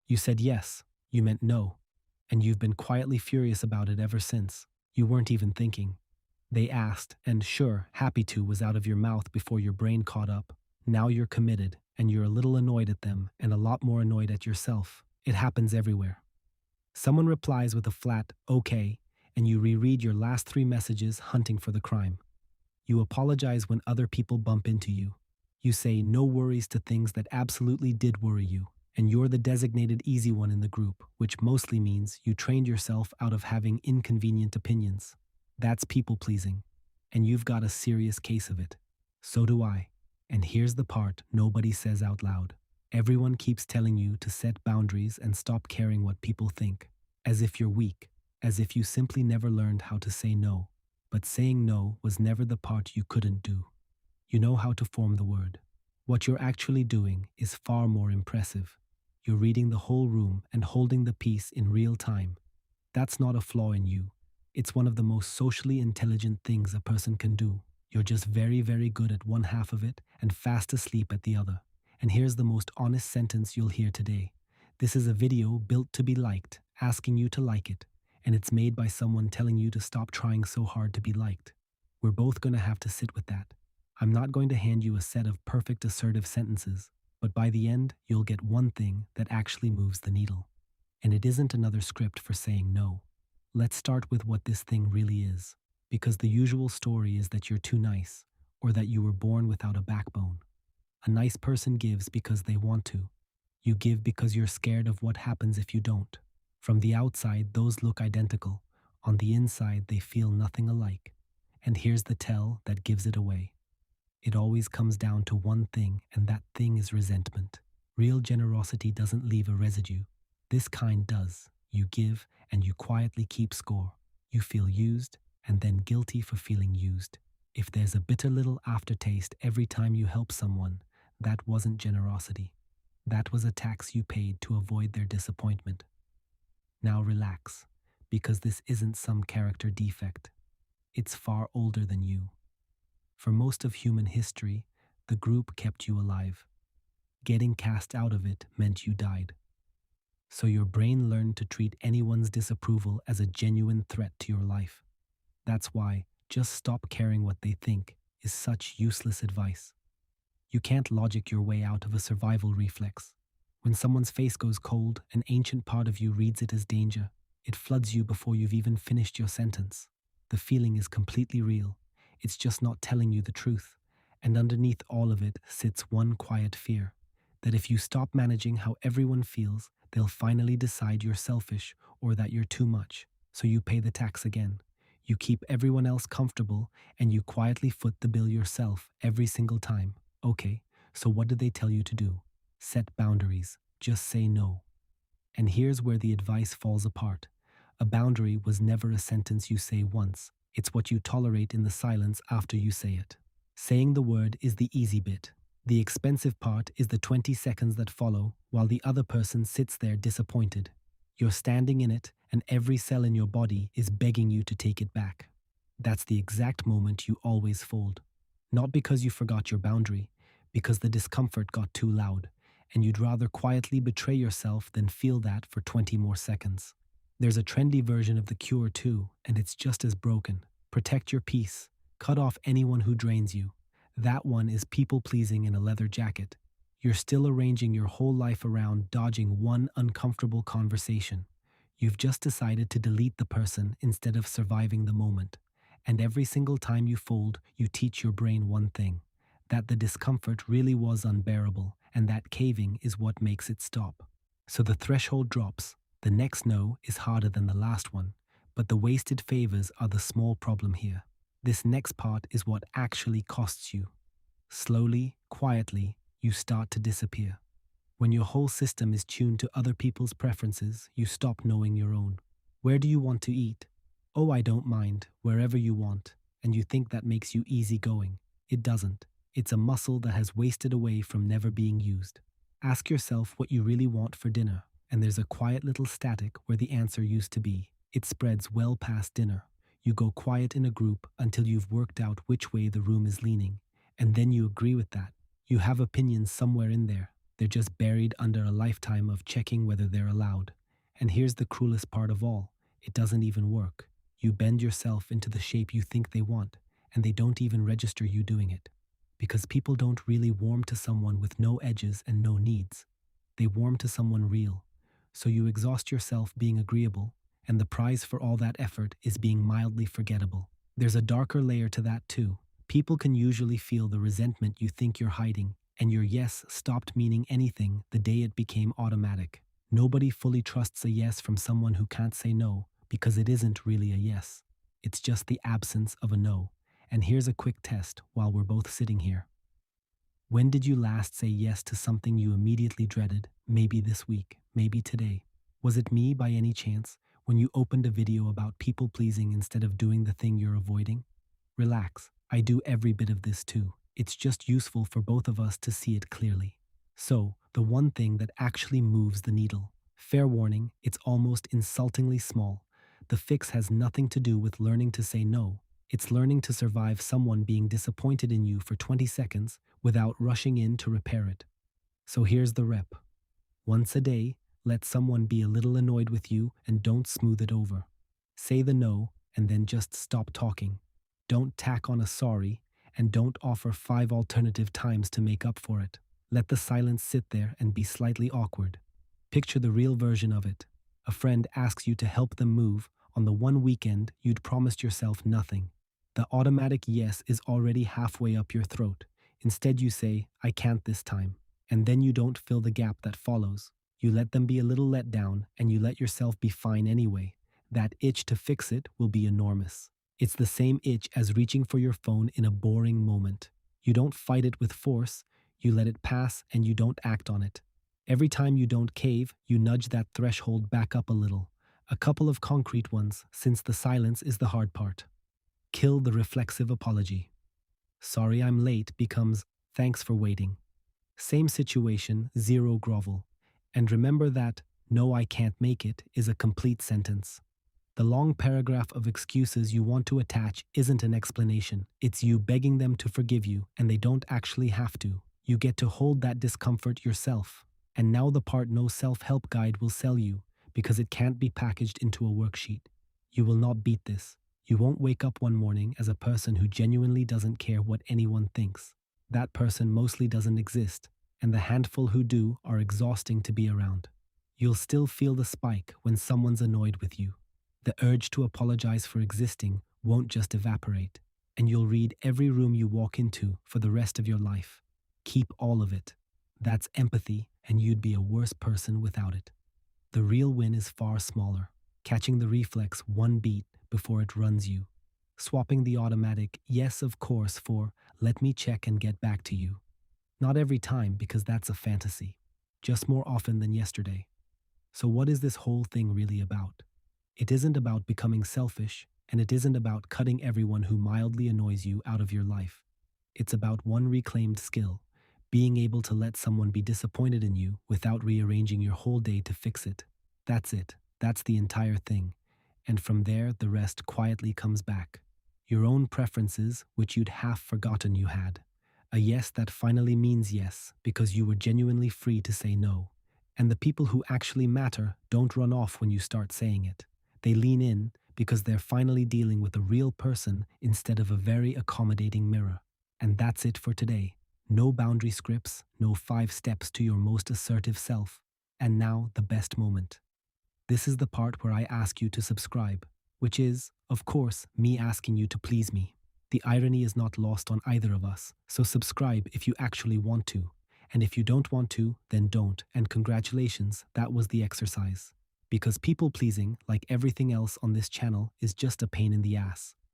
You said yes, you meant no, and you've been quietly furious about it ever since. You weren't even thinking. They asked, and sure, happy to was out of your mouth before your brain caught up. Now you're committed, and you're a little annoyed at them, and a lot more annoyed at yourself. It happens everywhere. Someone replies with a flat, okay, and you reread your last three messages hunting for the crime. You apologize when other people bump into you. You say no worries to things that absolutely did worry you, and you're the designated easy one in the group, which mostly means you trained yourself out of having inconvenient opinions. That's people pleasing, and you've got a serious case of it. So do I. And here's the part nobody says out loud. Everyone keeps telling you to set boundaries and stop caring what people think, as if you're weak, as if you simply never learned how to say no. But saying no was never the part you couldn't do. You know how to form the word. What you're actually doing is far more impressive. You're reading the whole room and holding the piece in real time. That's not a flaw in you. It's one of the most socially intelligent things a person can do. You're just very, very good at one half of it and fast asleep at the other. And here's the most honest sentence you'll hear today. This is a video built to be liked, asking you to like it, and it's made by someone telling you to stop trying so hard to be liked. We're both going to have to sit with that. I'm not going to hand you a set of perfect assertive sentences, but by the end, you'll get one thing that actually moves the needle. And it isn't another script for saying no. Let's start with what this thing really is, because the usual story is that you're too nice, or that you were born without a backbone. A nice person gives because they want to. You give because you're scared of what happens if you don't. From the outside, those look identical. On the inside, they feel nothing alike. And here's the tell that gives it away. It always comes down to one thing, and that thing is resentment. Real generosity doesn't leave a residue. This kind does. You give, and you quietly keep score. You feel used, and then guilty for feeling used. If there's a bitter little aftertaste every time you help someone, that wasn't generosity. That was a tax you paid to avoid their disappointment. Now relax, because this isn't some character defect. It's far older than you. For most of human history, the group kept you alive. Getting cast out of it meant you died. So your brain learned to treat anyone's disapproval as a genuine threat to your life. That's why just stop caring what they think is such useless advice. You can't logic your way out of a survival reflex. When someone's face goes cold, an ancient part of you reads it as danger. It floods you before you've even finished your sentence. The feeling is completely real. It's just not telling you the truth. And underneath all of it sits one quiet fear, that if you stop managing how everyone feels, they'll finally decide you're selfish or that you're too much. So you pay the tax again. You keep everyone else comfortable, and you quietly foot the bill yourself every single time. Okay, so what did they tell you to do? Set boundaries. Just say no. And here's where the advice falls apart. A boundary was never a sentence you say once. It's what you tolerate in the silence after you say it. Saying the word is the easy bit. The expensive part is the 20 seconds that follow while the other person sits there disappointed. You're standing in it, and every cell in your body is begging you to take it back. That's the exact moment you always fold. Not because you forgot your boundary, because the discomfort got too loud, and you'd rather quietly betray yourself than feel that for 20 more seconds. There's a trendy version of the cure too, and it's just as broken. Protect your peace. Cut off anyone who drains you. That one is people-pleasing in a leather jacket. You're still arranging your whole life around dodging one uncomfortable conversation. You've just decided to delete the person instead of surviving the moment. And every single time you fold, you teach your brain one thing: that the discomfort really was unbearable, and that caving is what makes it stop. So the threshold drops. The next no is harder than the last one, but the wasted favors are the small problem here. This next part is what actually costs you. Slowly, quietly, you start to disappear. When your whole system is tuned to other people's preferences, you stop knowing your own. Where do you want to eat? Oh, I don't mind, wherever you want. And you think that makes you easygoing. It doesn't. It's a muscle that has wasted away from never being used. Ask yourself what you really want for dinner, and there's a quiet little static where the answer used to be. It spreads well past dinner. You go quiet in a group until you've worked out which way the room is leaning, and then you agree with that. You have opinions somewhere in there, They're just buried under a lifetime of checking whether they're allowed. And here's the cruelest part of all, it doesn't even work. You bend yourself into the shape you think they want, and they don't even register you doing it. Because people don't really warm to someone with no edges and no needs. They warm to someone real. So you exhaust yourself being agreeable, and the prize for all that effort is being mildly forgettable. There's a darker layer to that too. People can usually feel the resentment you think you're hiding, and your yes stopped meaning anything the day it became automatic. Nobody fully trusts a yes from someone who can't say no, because it isn't really a yes. It's just the absence of a no. And here's a quick test while we're both sitting here. When did you last say yes to something you immediately dreaded? Maybe this week, maybe today. Was it me by any chance when you opened a video about people pleasing instead of doing the thing you're avoiding? Relax, I do every bit of this too. It's just useful for both of us to see it clearly. So, the one thing that actually moves the needle. Fair warning, it's almost insultingly small. The fix has nothing to do with learning to say no. It's learning to survive someone being disappointed in you for 20 seconds without rushing in to repair it. So here's the rep. Once a day, let someone be a little annoyed with you and don't smooth it over. Say the no and then just stop talking. Don't tack on a sorry and don't offer 5 alternative times to make up for it. Let the silence sit there and be slightly awkward. Picture the real version of it. A friend asks you to help them move on the one weekend you'd promised yourself nothing. The automatic yes is already halfway up your throat. Instead, you say, I can't this time. And then you don't fill the gap that follows. You let them be a little let down and you let yourself be fine anyway. That itch to fix it will be enormous. It's the same itch as reaching for your phone in a boring moment. You don't fight it with force, you let it pass and you don't act on it. Every time you don't cave, you nudge that threshold back up a little. A couple of concrete ones, since the silence is the hard part. Kill the reflexive apology. Sorry I'm late becomes thanks for waiting. Same situation, zero grovel. And remember that no, I can't make it is a complete sentence. The long paragraph of excuses you want to attach isn't an explanation. It's you begging them to forgive you, and they don't actually have to. You get to hold that discomfort yourself. And now the part no self-help guide will sell you, because it can't be packaged into a worksheet. You will not beat this. You won't wake up one morning as a person who genuinely doesn't care what anyone thinks. That person mostly doesn't exist, and the handful who do are exhausting to be around. You'll still feel the spike when someone's annoyed with you. The urge to apologize for existing won't just evaporate, and you'll read every room you walk into for the rest of your life. Keep all of it. That's empathy, and you'd be a worse person without it. The real win is far smaller, catching the reflex one beat before it runs you. Swapping the automatic yes of course for let me check and get back to you. Not every time because that's a fantasy, just more often than yesterday. So what is this whole thing really about? It isn't about becoming selfish, and it isn't about cutting everyone who mildly annoys you out of your life. It's about one reclaimed skill, being able to let someone be disappointed in you without rearranging your whole day to fix it. That's it. That's the entire thing. And from there, the rest quietly comes back. Your own preferences, which you'd half forgotten you had. A yes that finally means yes, because you were genuinely free to say no. And the people who actually matter don't run off when you start saying it. They lean in because they're finally dealing with a real person instead of a very accommodating mirror. And that's it for today. No boundary scripts, no 5 steps to your most assertive self. And now the best moment. This is the part where I ask you to subscribe, which is, of course, me asking you to please me. The irony is not lost on either of us, so subscribe if you actually want to. And if you don't want to, then don't, and congratulations, that was the exercise. Because people pleasing, like everything else on this channel, is just a pain in the ass.